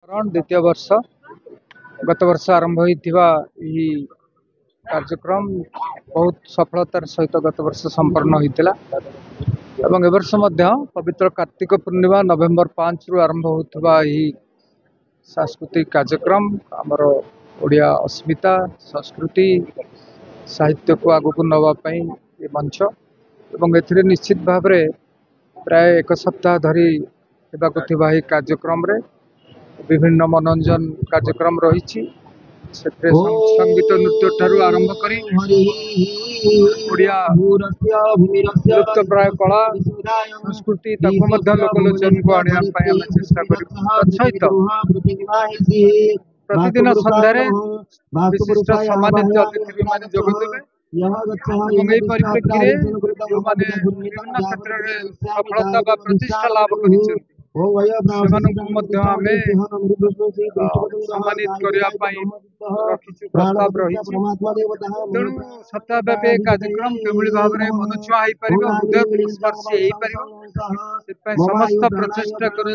द्वितीय वर्ष गत वर्ष आरंभ होता कार्यक्रम बहुत सफलतार सहित गत वर्ष संपन्न होता एवं एवर्ष पवित्र कार्तिक पूर्णिमा नवेम्बर 5 रु आरंभ होता सांस्कृतिक कार्यक्रम आमर ओडिया अस्मिता संस्कृति साहित्य को आगक नवाई ये मंच एवं ए निश्चित भाव प्राय एक सप्ताह धरी कार्यक्रम रे विभिन्न मनोरंजन कार्यक्रम रही संगीत नृत्य ठारू आरंभ कर लुप्त प्राय कला संस्कृति लोकलोचन को आने चेष्टा कर प्रतिदिन सन्धार विशिष्ट सम्मानित अतिथि मैंने जोगदेवे परिप्रेक्षी विभिन्न क्षेत्र में सफलता प्रतिष्ठा लाभ कर सम्मानित करने प्रस्ताव रही तेणु सप्ताहव्यापी कार्यक्रम किभली भाव में मनुष्य हृदय स्पर्शी हो समस्त प्रचेषा कर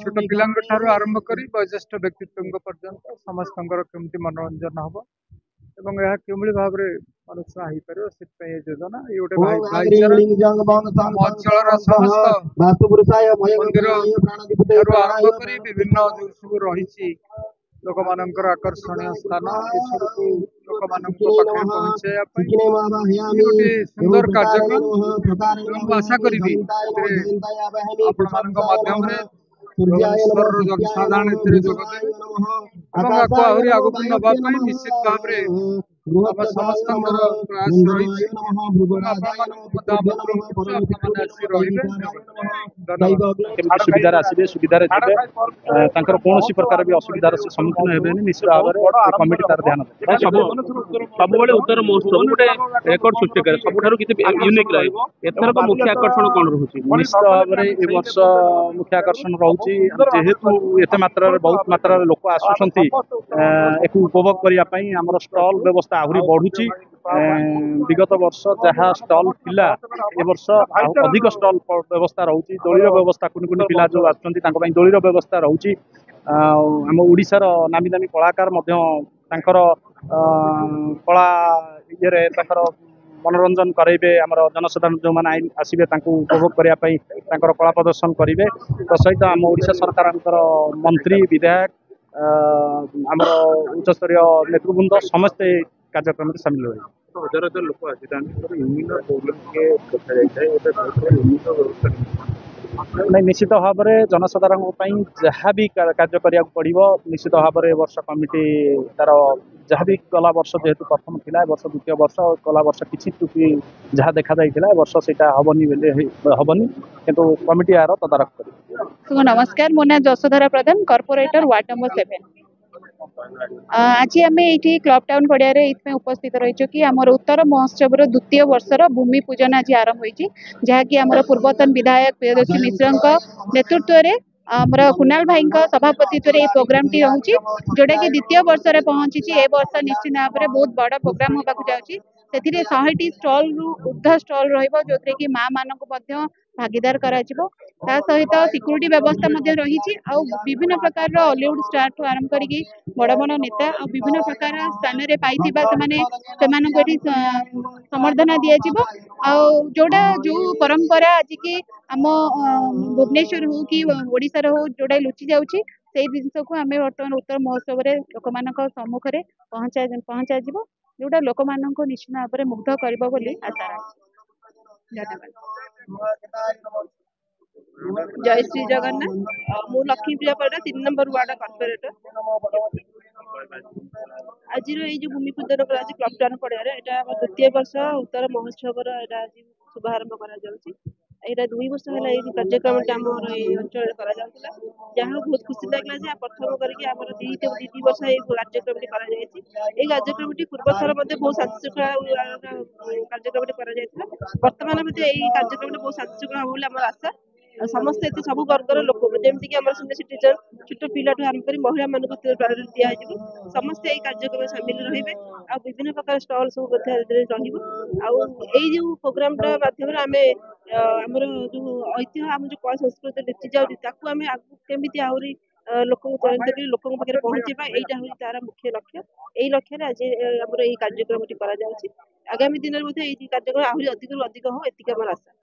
छोट पिला आरंभ कर वयोज्येष्ठ व्यक्तित्व पर्यंत समस्त केमती मनोरंजन हम एवं यह किभली भाव में मनुष्य हो पार से योजना ये अंचल समस्त मंदिर आरंभ कर विभिन्न जो सब रही लोक मानकर आकर्षणीय स्थान लोक पहुंचाई गोटे सुंदर कार्यक्रम आशा करी आपण माध्यम साधारण जोगदेवे आहरी आगक नापी निश्चित भाव में समस्त प्रयास सुविधा आसवे सुविधा कौन प्रकार भी असुविधार से सम्मुखीन हेबे निश्चित भाव में कमिटी तार ध्यान सब उत्तर महोत्सव गोटे रेकर्ड सृष्टि करे सब यूनिक रहे एथरक मुख्य आकर्षण कौन रोचे निश्चित भाव में ए वर्ष मुख्य आकर्षण रोचे जेहेतु एत मात्रा बहुत मात्रा लोक आसुंच एक उपभोग करने आम स्टल व्यवस्था आहरी बढ़ुची विगत वर्ष जहाँ स्टल थिला ए वर्ष अधिक स्टल व्यवस्था रोची दोलीर व्यवस्था कुनि कुनि पिला जो आछंती तांको पई दोलीर व्यवस्था रोची आम ओडिशार नामी दामी कलाकार मध्य तांकर कला ये मनोरंजन करेंगे आमर जनसाधारण जो मैंने आसवे उपभोग करने कला प्रदर्शन करेंगे सहित आम ओडिशा सरकार मंत्री विधायक आमर उच्चस्तरीय नेतृवृंद समस्ते कार्यक्रम में सामिल हुए हजार हजार लोक नहीं निश्चित भाव में जनसाधारण जहाँ भी कार्य करा पड़ो निश्चित भाव में वर्ष कमिटी तार जहाँ भी गला वर्ष जेहेतु प्रथम थिला वर्ष द्वितीय वर्ष गला वर्ष किसी त्रुटि जहाँ देखा जाइए वर्ष से हेनी हेनी किंतु कमिटी यार तदारख कर नमस्कार मो ना जशोधरा प्रधान कॉर्पोरेटर वार्ड नंबर 7 आज आम ये क्लब टाउन पड़िया उपस्थित रही कि आमर उत्तर महोत्सव द्वितीय वर्षर भूमि पूजन आज आरंभ होती जहाँकि आमर पूर्वतन विधायक प्रियदर्शी मिश्र नेतृत्व में आमर कुणाल भाई सभापतित्व ये प्रोग्राम टी रोचे जोटा कि द्वितीय वर्ष में पहुंची ए वर्ष निश्चित भाव में बहुत बड़ प्रोग्राम होगा जाऊँगी से 100टी स्टल रु ऊर्ध स्टल रो कि माँ मानक भागीदार करा सहित सिक्यूरीटी व्यवस्था रही विभिन्न प्रकार हॉलीवुड स्टार ठू आरंभ करी बड़ बड़ नेता और विभिन्न प्रकार स्थान में पाई संबर्धना दिजा जो परंपरा आज की आम भुवनेश्वर हो कि ओडिशा हो जोड़ा लुचि जाऊँगी से जिनस को आम बर्तमान उत्तर महोत्सव लोक मान सम्मुख में पहुंचा जोटा लोक मान निश्चित भाव में मुग्ध कर आशा रही धन्यवाद जय श्री जगन्नाथ मु लक्ष्मी प्रिया परिडा 3 नंबर वार्ड कॉर्पोरेटर आज जो भूमि पूजन कर क्लब टाउन पड़िया यहाँ द्वितीय वर्ष उत्तर महोत्सव आज शुभारंभ कर 2 वर्ष है ये कार्यक्रम आम अंचल जहाँ बहुत खुशी लगे प्रथम करके दी वर्ष ये कार्यक्रम कार्यक्रम पूर्व थर बहुत शांतिशृंखला कार्यक्रम बर्तमान कार्यक्रम बहुत शांतिशृंखला हम बोली आशा समस्त ये सब वर्गर लोक जमीक सीनियर सिटीजन छोट पिला आरंभ कर महिला मानक प्रायोरिटी दिखाई समस्त ये कार्यक्रम सामिल रही विभिन्न प्रकार स्टल सब जो प्रोग्राम माध्यम आम आमर जो ऐतिह्य आम जो कला संस्कृति लुचि जाऊँगी आगे केमी आहरी ଲୋକଙ୍କୁ ତ୍ୱରାନ୍ୱିତ କରି ଲୋକଙ୍କ ପାଖରେ ପହଞ୍ଚିବା ଏଇଟା ହେଉଛି ତାର ମୁଖ୍ୟ ଲକ୍ଷ୍ୟ। ଏଇ ଲକ୍ଷ୍ୟରେ ଆଜି ଆମର ଏଇ କାର୍ଯ୍ୟକ୍ରମଟି କରାଯାଉଛି। ଆଗାମୀ ଦିନରେ ମଧ୍ୟ ଏଇ କାର୍ଯ୍ୟକ୍ରମ ଆହୁରି ଅଧିକରୁ ଅଧିକ ହଉ ଏତିକି ଆମର ଆଶା।